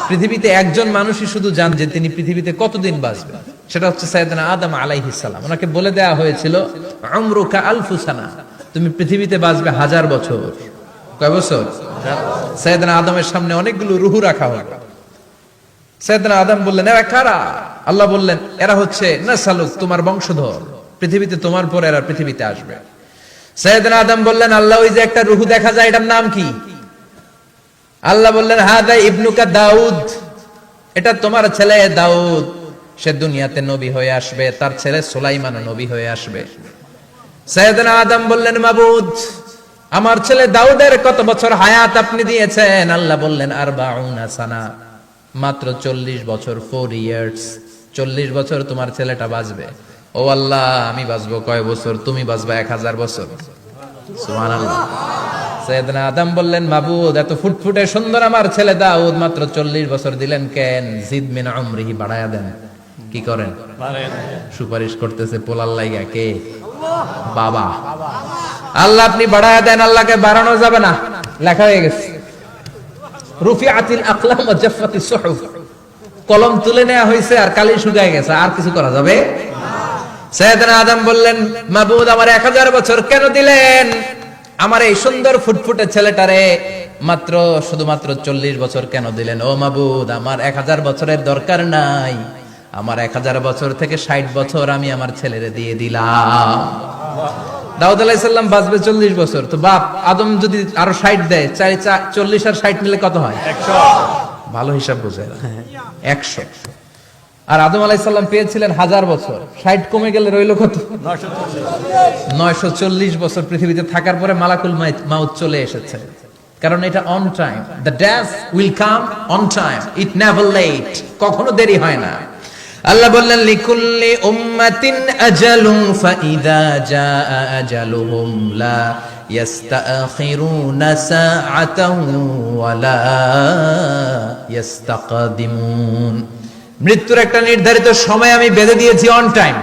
পৃথিবীতে একজন মানুষই শুধু জান যে তিনি পৃথিবীতে কতদিন বাঁচবেন, সেটা হচ্ছে সাইয়েদনা আদম আলাইহিস সালাম। ওনাকে বলে দেয়া হয়েছিল উমরুকা আলফু সানা, তুমি পৃথিবীতে বাঁচবে 1000 বছর। কয় বছর? সাইয়েদনা আদমের সামনে অনেকগুলো রূহ রাখা হলো। সাইয়েদনা আদম বললেন, এরা কারা? আল্লাহ বললেন, এরা হচ্ছে নাসালুক, তোমার বংশধর, পৃথিবীতে তোমার পর এরা পৃথিবীতে আসবে। সাইয়েদনা আদম বললেন, আল্লাহ ওই যে একটা রূহ দেখা যায়, এটার নাম কি? আল্লাহ বললেন, হাদা ইবনুকা দাউদ, এটা তোমার ছেলে দাউদ, সে দুনিয়াতে নবী হয়ে আসবে, তার ছেলে সুলাইমান নবী হয়ে আসবে। সাইয়েদনা আদম বললেন, মাবুদ, আমার ছেলে দাউদের কত বছর হায়াত আপনি দিয়েছেন? আল্লাহ বললেন, 40 সানা, মাত্র 40 বছর, 4 ইয়ার্স, 40 বছর তোমার ছেলেটা বাঁচবে। ও আল্লাহ, আমি বাঁচবো কয় বছর? তুমি বাঁচবা 1000 বছর। সুবহানাল্লাহ। সাইয়েদনা আদম বললেন, মাবুদ, এত ফুটফুটে সুন্দর আমার ছেলে দাউদ, মাত্র 40 বছর দিলেন কেন? জিদ মিন উমরিহি, বাড়ায়া দেন। কি করেন? সুপারিশ করতেছে পোলার লাইগা কে? বাবা। আল্লাহ আপনি বাড়ায়া দেন। আল্লাহকে বাড়ানো যাবে না, লেখা হয়ে গেছে, রুফিআতিল আকলাম ওয়া জাফফাতিস সুহুফ, কলম তুলে নেওয়া হয়েছে আর কালি শুকায় গেছে, আর কিছু করা যাবে? সাইয়েদনা আদম বললেন, মাবুদ, আমার 1000 বছর কেন দিলেন? আমার এই সুন্দর ফুটফুটে ছেলেটারে মাত্র শুধুমাত্র 40 বছর কেন দিলেন? ও মাবুদ, আমার 1000 বছরের দরকার নাই, আমার 1000 বছর থেকে 60 বছর আমি আমার ছেলেরে দিয়ে দিলাম। দাউদ আলাইহিস সালাম বাঁচবে 40 বছর, তো বাপ আদম যদি আরো 60 দেয়, 40 আর 60 মিলে কত হয়? 100। ভালো হিসাব বোঝেন, 100। আর আদম আলাইহিস সালাম পেয়েছিলেন 1000 বছর, 60 কমে গেলে রইল কত? 940 বছর পৃথিবীতে থাকার পরে মালাকুল মাউত চলে এসেছে, কারণ এটা on time. The death will come on time, it never late, কখনো দেরি হয় না। আল্লাহ বললেন, লিকুল্লি উম্মাতিন আজালুন ফাইদা জাআ আজালুহুম লা ইস্তাখিরুনা সাআতান ওয়া লা ইস্তাকদিমুন। মৃত্যুর একটা নির্ধারিত সময় আমি বেঁধে দিয়েছি, অন টাইম,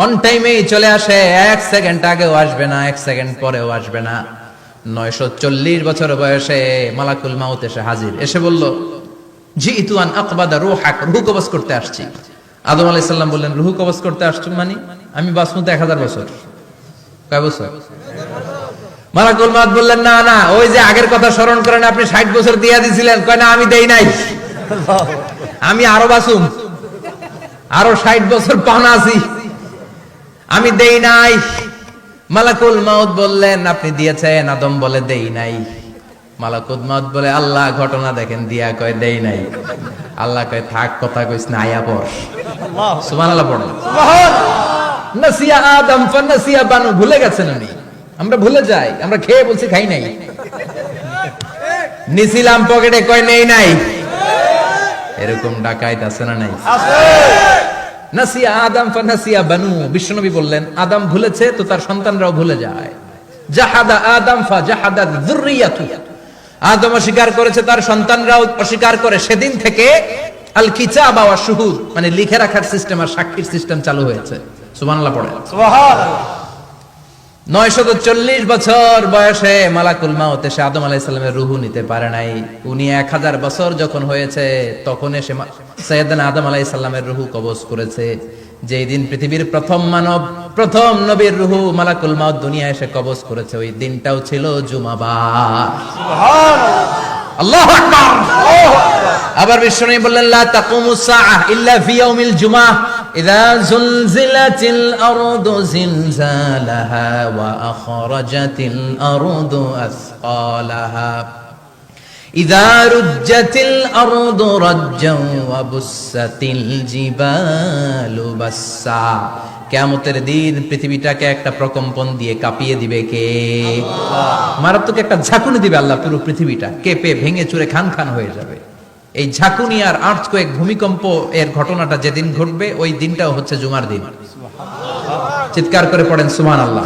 অন টাইমেই চলে আসে, 1 সেকেন্ড আগেও আসবে না, 1 সেকেন্ড পরেও আসবে না। 940 বছর বয়সে মালাকুল মাউত এসে হাজির, এসে বলল, জিইতু আন আকবাদা রূহাক, রূহ কবজ করতে আসছি। আদম আলাইহিস সালাম বললেন, রূহ কবজ করতে আসছো মানে? আমি বাঁচবো তো 1000 বছর। কয় বছর? মালাকুল মাউত বললেন, না না, ওই যে আগের কথা স্মরণ করেন, আপনি 60 বছর দিয়া দিছিলেন। কয় না, আমি দেই নাই, আমি আরো বাঁচুম, আরো 60 বছর পাওনা আছি, আমি দেই নাই। মালাকুল মাউত বললেন, আপনি দিয়েছেন? আদম বলে, দেই নাই। মালাকুল মাউত বলে, আল্লাহ ঘটনা দেখেন, দিয়া কয় দেই নাই। আল্লাহ কয়, থাক, কথা কইস না, আয়া পড়। সুবহানাল্লাহ পড়েন। নাসিয়া আদম ফানাসিয়া বানু, ভুলে গেছেন উনি। আমরা ভুলে যাই, আমরা খেয়ে বলছি খাই নাই, নিছিলাম পকেটে, কয় নেই নাই। এরকম ডাকাইত আছে না নাই? আছে। নাসিয়া আদম ফানাসিয়া বানু, বিশ্বনবী বললেন, আদম ভুলেছে তো তার সন্তানরাও ভুলে যায়। জাহাদা আদম ফাজাহাদাত যুররিয়াতু, আদম অস্বীকার করেছে, তার সন্তানরাও অস্বীকার করে। সেদিন থেকে আল কিতাবা ওয়া শুহুদ, মানে লিখে রাখার সিস্টেম আর সাক্ষীর সিস্টেম চালু হয়েছে। সুবহানাল্লাহ পড়ে। সুবহানাল্লাহ। 940 বছর বয়সে মালাকুল মাউত এসে আদম আলাইহিস সালামের রূহ নিতে পারে নাই। উনি 1000 বছর যখন হয়েছে তখন এসে সাইয়েদনা আদম আলাইহিস সালামের রূহ কবজ করেছে। যেই দিন পৃথিবীর প্রথম মানব, প্রথম নবীর রূহ মালাকুল মাউত দুনিয়া এসে কবজ করেছে, ওই দিনটাও ছিল জুমাবার। সুবহানাল্লাহ, আল্লাহু আকবার। আবার বিশ্বনবী বললেন, লা তাকুমুস সাআহ ইল্লা ফি ইয়াউমিল জুমআহ ইযা যুলজিলাতিল আরদু জিলজালাহা ওয়া আখরাজাতিল আরদু আসকালাহা ইযা রুজ্জাতিল আরদু রাজ্জান ওয়া বুসাতিল জিবালু বাসসা। কিয়ামতের দিন পৃথিবীটাকে একটা প্রকম্পন দিয়ে কাঁপিয়ে দিবে কে? আল্লাহ। মারাত্মক একটা ঝাঁকুনি দিবে আল্লাহ, পুরো পৃথিবীটা কেঁপে ভেঙে চুরে খান খান হয়ে যাবে। এই ঝাঁকুনি আর আর্থকোয়েক, ভূমিকম্প এর ঘটনাটা যেদিন ঘটবে ওই দিনটাও হচ্ছে জুমার দিন। চিৎকার করে পড়েন সুবহানাল্লাহ।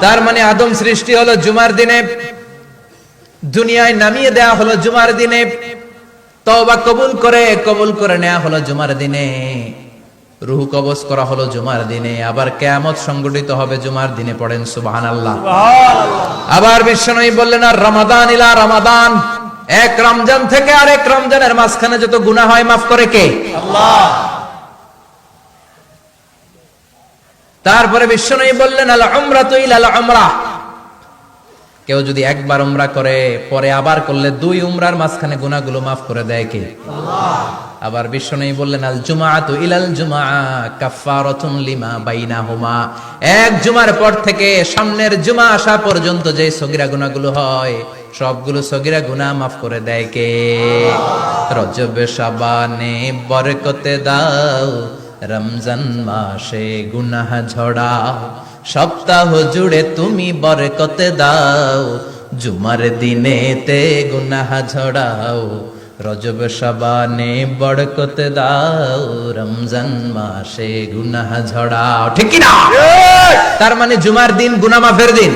তার মানে আদম সৃষ্টি হলো জুমার দিনে, দুনিয়ায় নামিয়ে দেয়া হলো জুমার দিনে, তওবা কবুল করে নেওয়া হলো জুমার দিনে, রূহ কবজ করা হলো জুমার দিনে, আবার কিয়ামত সংগঠিত হবে জুমার দিনে। পড়েন সুবহানাল্লাহ। আবার বিশ্বনবী বললেন, আর রমাদান ইলা রমাদান, এক রমজান থেকে আরেক রমজানের মাঝখানে যত গুনাহ হয় মাফ করে কে? আল্লাহ। তারপরে বিশ্বনবী বললেন আল উমরাতু ইলাল উমরাহ, কেউ যদি একবার উমরা করে পরে আবার করলে 2 উমরার মাঝখানে গুনাহগুলো মাফ করে দেয় কে? আল্লাহ। আবার বিশ্বনবী বললেন আল জুমআতু ইলাল জুমআ কাফফারাতুন লিমা বাইনাহুমা, এক জুমার পর থেকে সামনের জুমা আসা পর্যন্ত যে সগীরা গুনাহগুলো হয় সবগুলো সগীরা গুনাহ মাফ করে দেয় কে? রজব শাবানে বরকতে দাও, রমজান মাসে গুনাহ ঝড়াও, সপ্তাহ জুড়ে তুমি বরকতে দাও, জুমার দিনেতে গুনাহ ঝড়াও, রজব শাবানে বরকতে দাও, রমজান মাসে গুনাহ ঝড়াও। ঠিক কি না? তার মানে জুমার দিন গুনাহ মাফের দিন।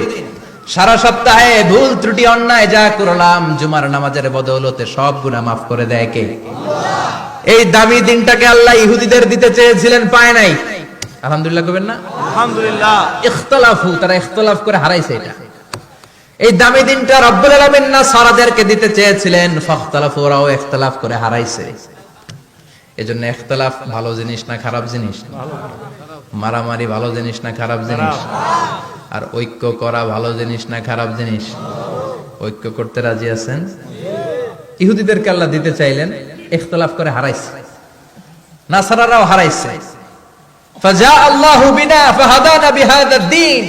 সারা সপ্তাহে ভুল ত্রুটি অন্যায় যা করলাম জুমার নামাজের বদৌলতে সব গুনাহ মাফ করে দেয় কে? আল্লাহ। এই দামি দিনটাকে আল্লাহ ইহুদিদের দিতে চেয়েছিলেন, পায় নাই। আলহামদুলিল্লাহ কবেন না? আলহামদুলিল্লাহ। ইখতিলাফু, তারা ইখতিলাফ করে হারাইছে এটা। এই দামি দিনটা রব্বুল আলামিন নাসারাদেরকে দিতে চেয়েছিলেন, ফাখতালাফু, ওরাও ইখতিলাফ করে হারাইছে। এজন্য ইখতিলাফ ভালো জিনিস না খারাপ জিনিস? মারামারি ভালো জিনিস না খারাপ জিনিস? আর ঐক্য করা ভালো জিনিস না খারাপ জিনিস? ঐক্য করতে রাজি আছেন? ইহুদিদেরকে আল্লাহ দিতে চাইলেন, ইখতিলাফ করে হারাইছে। নাসারারাও হারাইছে। ফাজা আল্লাহু বিনা ফাহাদানা বিহাদা দ্বীন,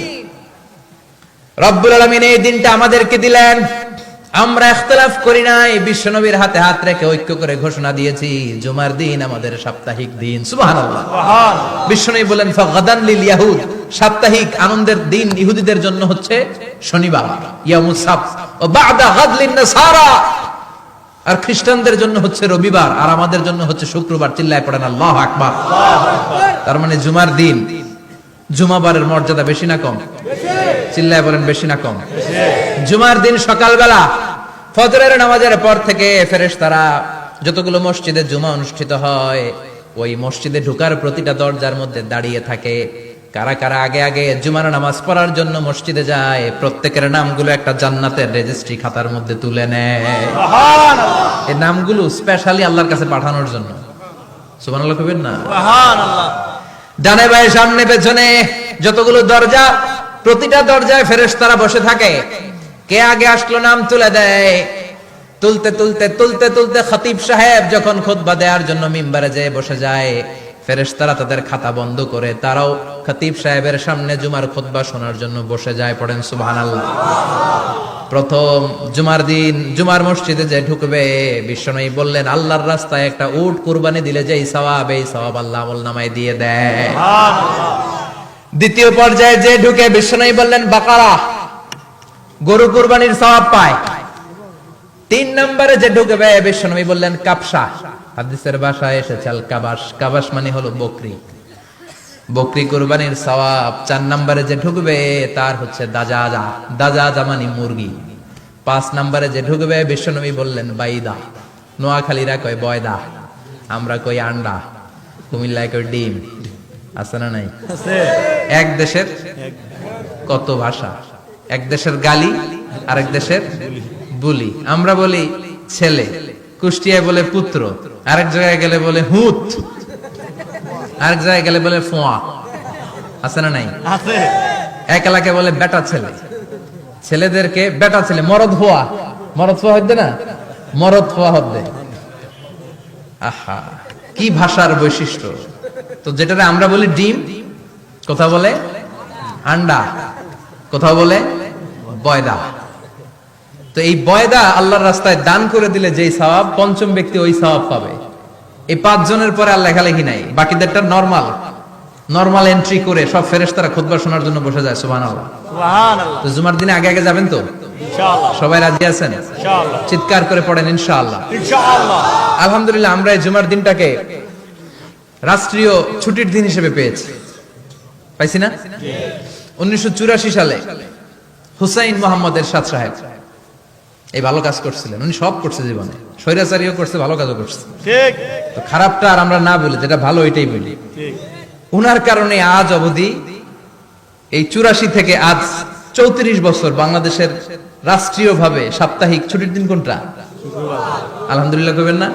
রব্বুল আলামিন এই দিনটা আমাদেরকে দিলেন, আমরা ইখতিলাফ করি নাই, বিশ্বনবীর হাতে হাত রেখে ঐক্য করে ঘোষণা দিয়েছি জুমার দিন আমাদের সাপ্তাহিক দিন। সুবহানাল্লাহ। বিশ্বনবী বলেন ফাগাদান লিল ইয়াহুদ, সাপ্তাহিক আনন্দের দিন ইহুদিদের জন্য হচ্ছে শনিবার, ইয়ামুস সাবত, ও বাদা গাদ লিন নাসারা, আর খ্রিস্টানদের জন্য হচ্ছে রবিবার, আর আমাদের জন্য হচ্ছে শুক্রবার। চিল্লায় পড়েন আল্লাহু আকবার। তার মানে জুমার দিন, জুমাবারের মর্যাদা বেশি না কম? চিল্লায় বলেন বেশি না কম? জুমার দিন সকালবেলা ফজরের নামাজের পর থেকে ফেরেশতারা যতগুলো মসজিদে জুমা অনুষ্ঠিত হয় ওই মসজিদে ঢোকার প্রতিটা দরজার মধ্যে দাঁড়িয়ে থাকে। কারা কারা আগে আগে জুমার নামাজ পড়ার জন্য মসজিদে যায়, প্রত্যেকের নামগুলো একটা জান্নাতের রেজিস্ট্রি খাতার মধ্যে তুলে নেয়। সুবহানাল্লাহ। এই নামগুলো স্পেশালি আল্লাহর কাছে পাঠানোর জন্য। সুবহানাল্লাহ কইবেন না? সুবহানাল্লাহ। ডানে বায়ে সামনে পেছনে যতগুলো দরজা, প্রতিটা দরজায় ফেরেশতারা বসে থাকে। কে আগে আসলো নাম তুলে দেয়। তুলতে তুলতে তুলতে তুলতে খতিব সাহেব যখন খুতবা দেওয়ার জন্য মিম্বারে যেয়ে বসে যায়, ফেরেশতারা তাদের খাতা বন্ধ করে তারাও খতিব সাহেবের সামনে জুমার খুতবা শোনার জন্য বসে যায়। পড়েন সুবহানাল্লাহ। প্রথম জুমার দিন জুমার মসজিদে যে ঢুকবে, বিশ্বনবী বললেন আল্লাহর রাস্তায় একটা উট কুরবানি দিলে যেই সওয়াব, এই সওয়াব আল্লাহ আমলনামায় দিয়ে দেয়। দ্বিতীয় পর্যায়ে যে ঢুকে, বিশ্বনবী বললেন বাকারা, গরু কুরবানির সওয়াব পায়। 3 নম্বরে যে ঢুকবে, বিশ্বনবী বললেন কাবসা, হাদিসের ভাষায় এসেছে আল কাবাস, কাবাস মানে হলো বকরি, বকরি কুরবানির সওয়াব। 4 নম্বরে যে ঢুকবে তার হচ্ছে দাজাজা, দাজাজা মানে মুরগি। 5 নম্বরে যে ঢুকবে, বিশ্বনবী বললেন বাইদা, নোয়াখালীরা কয় বয়দা, আমরা কই আন্ডা, কুমিল্লায় কই ডিম। আছে না নাই? আছে। এক দেশের কত ভাষা, এক দেশের গালি আরেক দেশের বুলি। আমরা বলি ছেলে, কুষ্টিয়ায় বলে পুত্র, আরেক জায়গায় গেলে বলে হুত, আরেক জায়গায় গেলে বলে ফোয়া। আছে না নাই? আছে। এক এলাকায় বলে বেটা ছেলে, ছেলেদেরকে বেটা ছেলে, মরদ হওয়া, মরদ হওয়া হচ্ছে না, মরদ হওয়া হবে। আহা, কি ভাষার বৈশিষ্ট্য। তো যেটাতে আমরা বলি ডিম, কোথাও বলে আন্ডা, কোথাও বলে বয়দা। তো এই বয়দা আল্লাহর রাস্তায় দান করে দিলে যেই সওয়াব, পঞ্চম ব্যক্তি ওই সওয়াব পাবে। এই 5 জনের পরে আর লেখালেখি নাই, বাকিদেরটা নরমাল এন্ট্রি করে সব ফেরেশতারা খুতবা শোনার জন্য বসে যায়। সুবহানাল্লাহ। সুবহানাল্লাহ। তো জুমার দিনে আগে আগে যাবেন তো ইনশাআল্লাহ? সবাই রাজি আছেন? ইনশাআল্লাহ। চিৎকার করে পড়েন ইনশাআল্লাহ। ইনশাআল্লাহ। আলহামদুলিল্লাহ, আমরা এই জুমার দিনটাকে রাষ্ট্রীয় ছুটির দিন হিসেবে পেয়েছি, পাইছি না? 1984 সালে হুসাইন মোহাম্মদ এরশাদ সাহেব এই ভালো কাজ করছিলেন। উনি সব করছে জীবনে, স্বৈরাচারীও করছে, ভালো কাজও করছে। ঠিক। তো খারাপটা আর আমরা না বলি, যেটা ভালো এটাই বলি। ঠিক। উনার কারণে আজ অবধি এই 84 থেকে আজ 34 বছর বাংলাদেশের রাষ্ট্রীয়ভাবে সাপ্তাহিক ছুটির দিন কোনটা? আলহামদুলিল্লাহ কইবেন না?